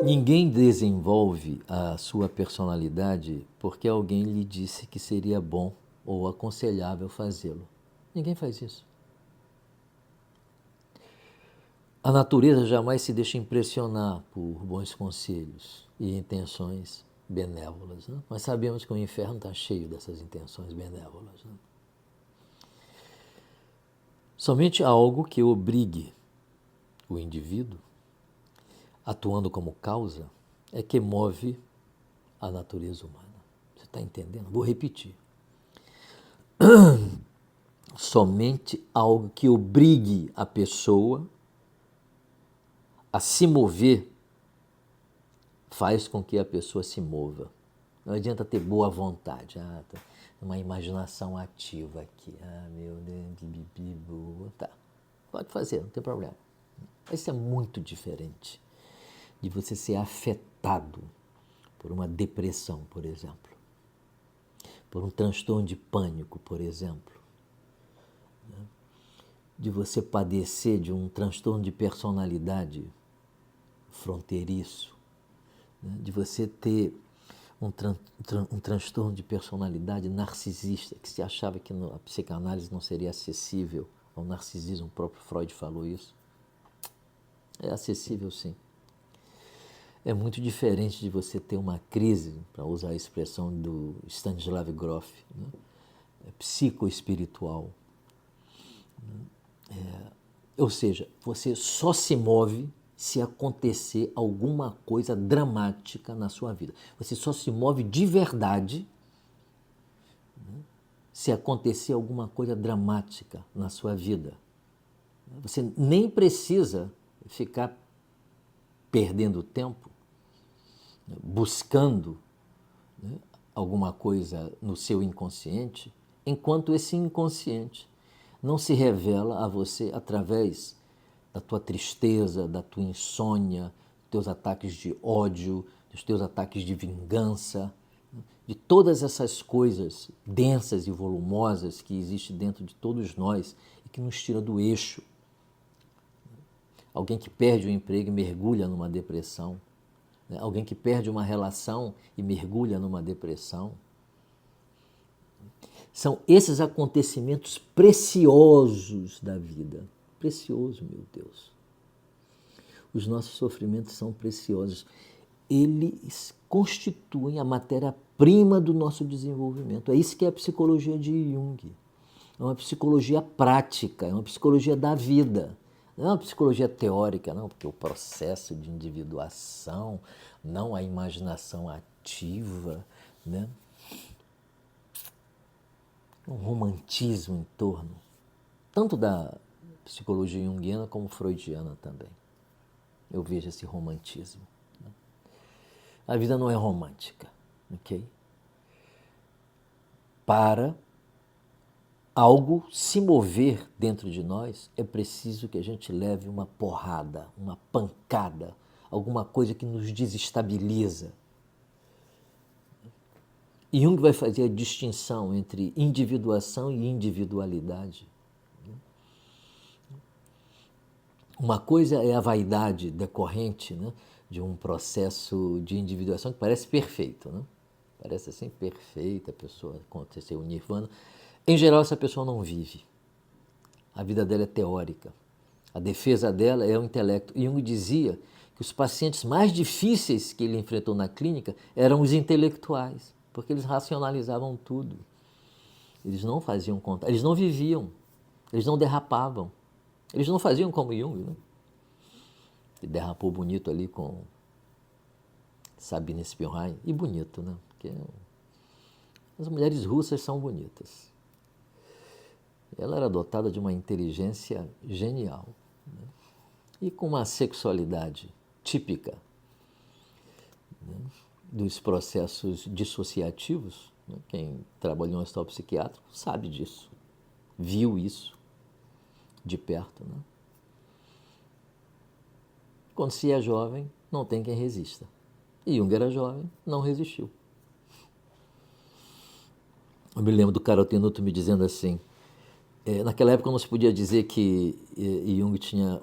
Ninguém desenvolve a sua personalidade porque alguém lhe disse que seria bom ou aconselhável fazê-lo. Ninguém faz isso. A natureza jamais se deixa impressionar por bons conselhos e intenções benévolas, né? Nós sabemos que o inferno está cheio dessas intenções benévolas, né? Somente algo que obrigue o indivíduo, atuando como causa, é que move a natureza humana. Você está entendendo? Vou repetir. Somente algo que obrigue a pessoa a se mover faz com que a pessoa se mova. Não adianta ter boa vontade, uma imaginação ativa aqui. Meu Deus, tá. Pode fazer, não tem problema. Isso é muito diferente de você ser afetado por uma depressão, por exemplo, por um transtorno de pânico, por exemplo, de você padecer de um transtorno de personalidade fronteiriço, de você ter um transtorno de personalidade narcisista, que se achava que a psicanálise não seria acessível ao narcisismo, o próprio Freud falou isso. É acessível, sim. É muito diferente de você ter uma crise, para usar a expressão do Stanislav Grof, né? Psicoespiritual. Ou seja, você só se move se acontecer alguma coisa dramática na sua vida. Você só se move de verdade, né, se acontecer alguma coisa dramática na sua vida. Você nem precisa ficar perdendo tempo, né, buscando, né, alguma coisa no seu inconsciente, enquanto esse inconsciente não se revela a você através da tua tristeza, da tua insônia, dos teus ataques de ódio, dos teus ataques de vingança, de todas essas coisas densas e volumosas que existem dentro de todos nós e que nos tira do eixo. Alguém que perde o emprego e mergulha numa depressão, né? Alguém que perde uma relação e mergulha numa depressão. São esses acontecimentos preciosos da vida. Precioso, meu Deus. Os nossos sofrimentos são preciosos. Eles constituem a matéria-prima do nosso desenvolvimento. É isso que é a psicologia de Jung. É uma psicologia prática, é uma psicologia da vida. Não é uma psicologia teórica, não, porque o processo de individuação, não a imaginação ativa, né? Um romantismo em torno, tanto da psicologia junguiana como freudiana também. Eu vejo esse romantismo, né? A vida não é romântica, ok? Para algo se mover dentro de nós, é preciso que a gente leve uma porrada, uma pancada, alguma coisa que nos desestabiliza. Jung vai fazer a distinção entre individuação e individualidade. Uma coisa é a vaidade decorrente, né, de um processo de individuação que parece perfeito, né? Parece assim perfeita, a pessoa aconteceu o nirvana. Em geral, essa pessoa não vive. A vida dela é teórica. A defesa dela é o intelecto. Jung dizia que os pacientes mais difíceis que ele enfrentou na clínica eram os intelectuais, porque eles racionalizavam tudo. Eles não faziam conta, eles não viviam, eles não derrapavam. Eles não faziam como Jung, né? Ele derrapou bonito ali com Sabine Spielrein. E bonito, né? Porque as mulheres russas são bonitas. Ela era dotada de uma inteligência genial, né? E com uma sexualidade típica, né, dos processos dissociativos, né? Quem trabalhou no hospital psiquiátrico sabe disso, viu isso de perto, né? Quando se é jovem, não tem quem resista. E Jung era jovem, não resistiu. Eu me lembro do Carol Tenuto me dizendo assim, naquela época não se podia dizer que Jung tinha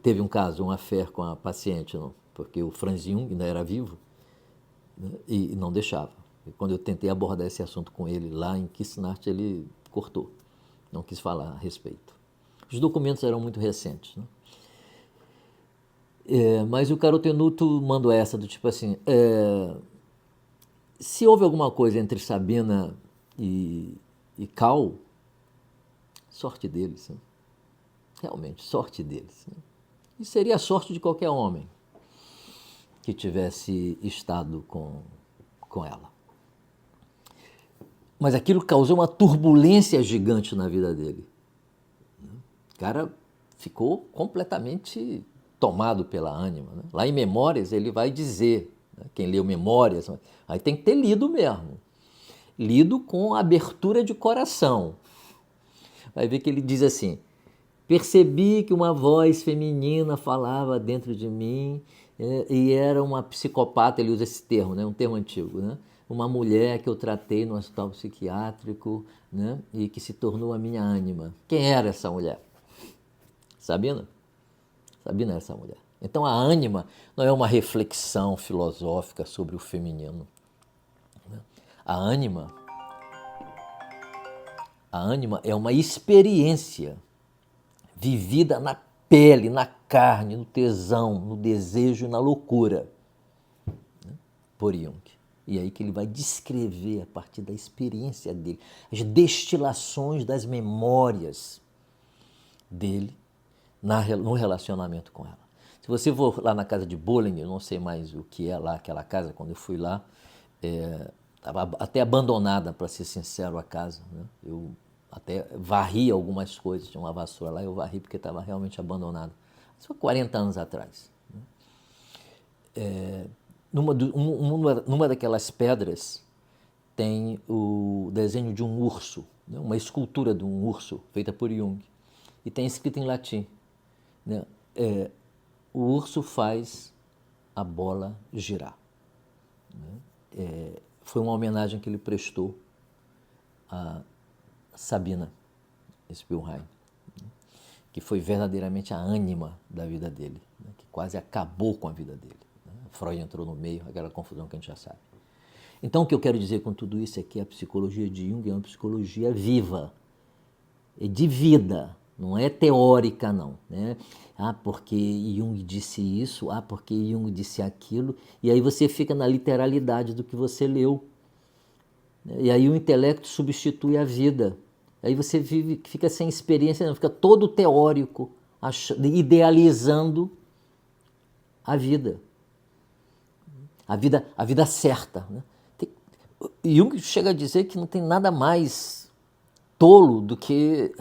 teve um caso, um affair com a paciente, não. porque o Franz Jung ainda era vivo, né, e não deixava. E quando eu tentei abordar esse assunto com ele lá em Kisnart, ele cortou, não quis falar a respeito. Os documentos eram muito recentes, né? Mas o Carotenuto mandou essa do tipo assim, se houve alguma coisa entre Sabina e Cal, sorte deles, né? Realmente, sorte deles, né? E seria a sorte de qualquer homem que tivesse estado com ela. Mas aquilo causou uma turbulência gigante na vida dele. O cara ficou completamente tomado pela ânima, né? Lá em Memórias ele vai dizer, né, quem leu Memórias, aí tem que ter lido mesmo, lido com abertura de coração. Vai ver que ele diz assim, percebi que uma voz feminina falava dentro de mim, e era uma psicopata, ele usa esse termo, né, um termo antigo, né? Uma mulher que eu tratei no hospital psiquiátrico, né, e que se tornou a minha ânima. Quem era essa mulher? Sabina? Sabina era essa mulher. Então a ânima não é uma reflexão filosófica sobre o feminino. A ânima é uma experiência vivida na pele, na carne, no tesão, no desejo, na loucura, né? Por Jung. E aí que ele vai descrever, a partir da experiência dele, as destilações das memórias dele no relacionamento com ela. Se você for lá na casa de Bollinger, eu não sei mais o que é lá aquela casa, quando eu fui lá, estava até abandonada, para ser sincero, a casa, né? Eu até varri algumas coisas, tinha uma vassoura lá, eu varri porque estava realmente abandonada. Isso foi 40 anos atrás, né? Numa daquelas pedras tem o desenho de um urso, né? Uma escultura de um urso feita por Jung, e tem escrito em latim, né? O urso faz a bola girar, né? Foi uma homenagem que ele prestou a Sabina Spielrein, né? Que foi verdadeiramente a ânima da vida dele, né? Que quase acabou com a vida dele, né? Freud entrou no meio, aquela confusão que a gente já sabe. Então o que eu quero dizer com tudo isso é que a psicologia de Jung é uma psicologia viva, é de vida, não é teórica não, né? Porque Jung disse isso, porque Jung disse aquilo, e aí você fica na literalidade do que você leu, né? E aí o intelecto substitui a vida, aí você fica sem experiência, fica todo teórico, idealizando a vida certa, né? Jung chega a dizer que não tem nada mais tolo do que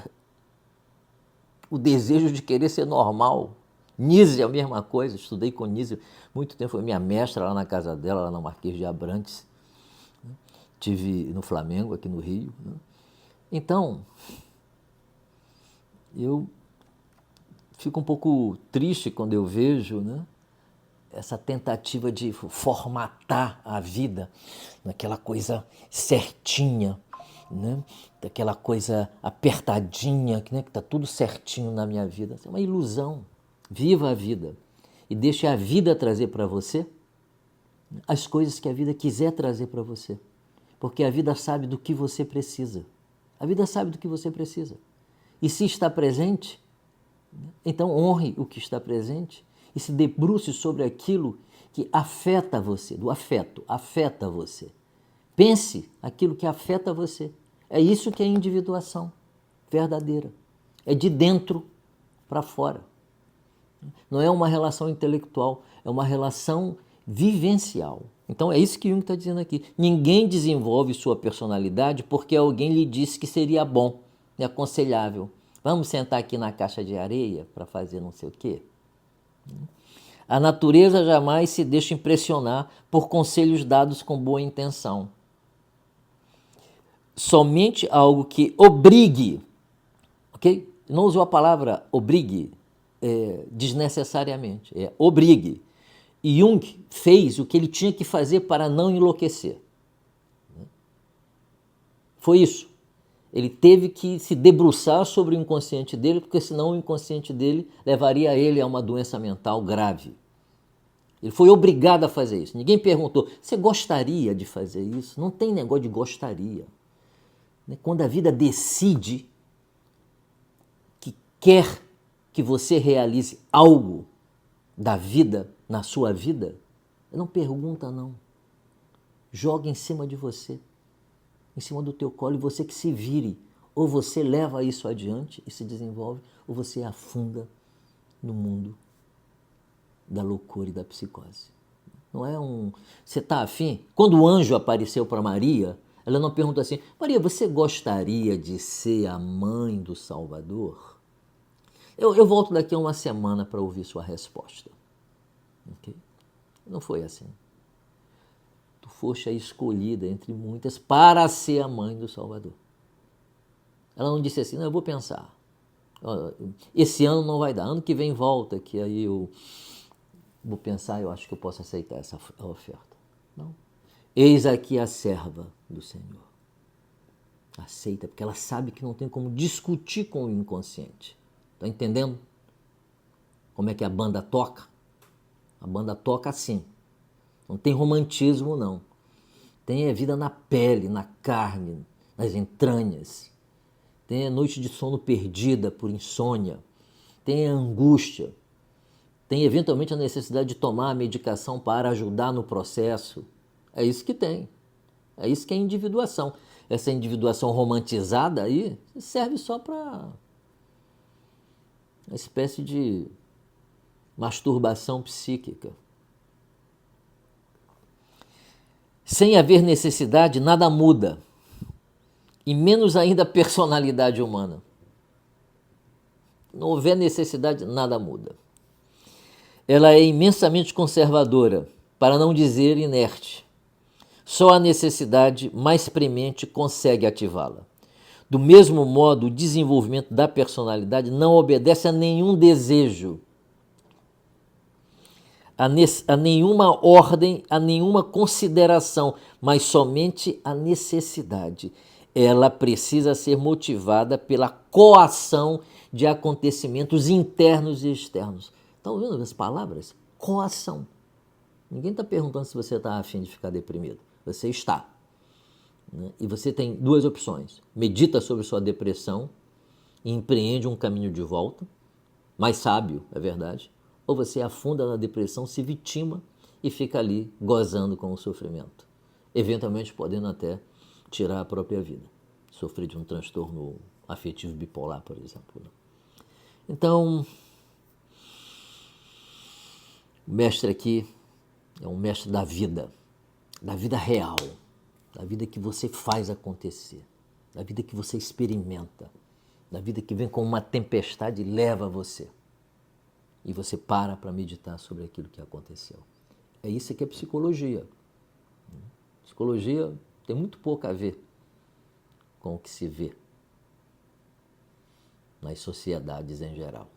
o desejo de querer ser normal. Nise é a mesma coisa, estudei com Nise muito tempo, foi minha mestra lá na casa dela, lá na Marquês de Abrantes, né? Tive no Flamengo, aqui no Rio, né? Então, eu fico um pouco triste quando eu vejo, né, essa tentativa de formatar a vida naquela coisa certinha, né? Daquela coisa apertadinha, né? Que está tudo certinho na minha vida. É uma ilusão. Viva a vida e deixe a vida trazer para você as coisas que a vida quiser trazer para você, porque a vida sabe do que você precisa. A vida sabe do que você precisa. E se está presente, então honre o que está presente e se debruce sobre aquilo que afeta você, do afeto, afeta você. Pense aquilo que afeta você. É isso que é individuação verdadeira. É de dentro para fora. Não é uma relação intelectual, é uma relação vivencial. Então é isso que Jung está dizendo aqui. Ninguém desenvolve sua personalidade porque alguém lhe disse que seria bom e aconselhável. Vamos sentar aqui na caixa de areia para fazer não sei o quê? A natureza jamais se deixa impressionar por conselhos dados com boa intenção. Somente algo que obrigue, ok? Não usou a palavra obrigue desnecessariamente, obrigue. E Jung fez o que ele tinha que fazer para não enlouquecer. Foi isso. Ele teve que se debruçar sobre o inconsciente dele, porque senão o inconsciente dele levaria ele a uma doença mental grave. Ele foi obrigado a fazer isso. Ninguém perguntou, você gostaria de fazer isso? Não tem negócio de gostaria. Quando a vida decide que quer que você realize algo da vida, na sua vida, não pergunta não. Joga em cima de você, em cima do teu colo, e você que se vire. Ou você leva isso adiante e se desenvolve, ou você afunda no mundo da loucura e da psicose. Não é um... Você está afim? Quando o anjo apareceu para Maria, ela não perguntou assim, Maria, você gostaria de ser a mãe do Salvador? Eu volto daqui a uma semana para ouvir sua resposta. Okay? Não foi assim. Tu foste a escolhida entre muitas para ser a mãe do Salvador. Ela não disse assim, não, eu vou pensar. Esse ano não vai dar, ano que vem volta, que aí eu vou pensar, eu acho que eu posso aceitar essa oferta. Não. Eis aqui a serva do Senhor. Aceita, porque ela sabe que não tem como discutir com o inconsciente. Está entendendo como é que a banda toca? A banda toca assim. Não tem romantismo, não. Tem a vida na pele, na carne, nas entranhas. Tem a noite de sono perdida por insônia. Tem a angústia. Tem eventualmente a necessidade de tomar a medicação para ajudar no processo. É isso que tem. É isso que é individuação. Essa individuação romantizada aí serve só para uma espécie de masturbação psíquica. Sem haver necessidade, nada muda. E menos ainda a personalidade humana. Não houver necessidade, nada muda. Ela é imensamente conservadora, para não dizer inerte. Só a necessidade mais premente consegue ativá-la. Do mesmo modo, o desenvolvimento da personalidade não obedece a nenhum desejo, a nenhuma ordem, a nenhuma consideração, mas somente a necessidade. Ela precisa ser motivada pela coação de acontecimentos internos e externos. Estão ouvindo as palavras? Coação. Ninguém está perguntando se você está a fim de ficar deprimido. Você está. E você tem duas opções. Medita sobre sua depressão e empreende um caminho de volta, mais sábio, é verdade. Ou você afunda na depressão, se vitima e fica ali gozando com o sofrimento. Eventualmente podendo até tirar a própria vida. Sofrer de um transtorno afetivo bipolar, por exemplo. Então, o mestre aqui é um mestre da vida real, da vida que você faz acontecer, da vida que você experimenta, da vida que vem como uma tempestade e leva você. E você para meditar sobre aquilo que aconteceu. É isso que é psicologia. Psicologia tem muito pouco a ver com o que se vê nas sociedades em geral.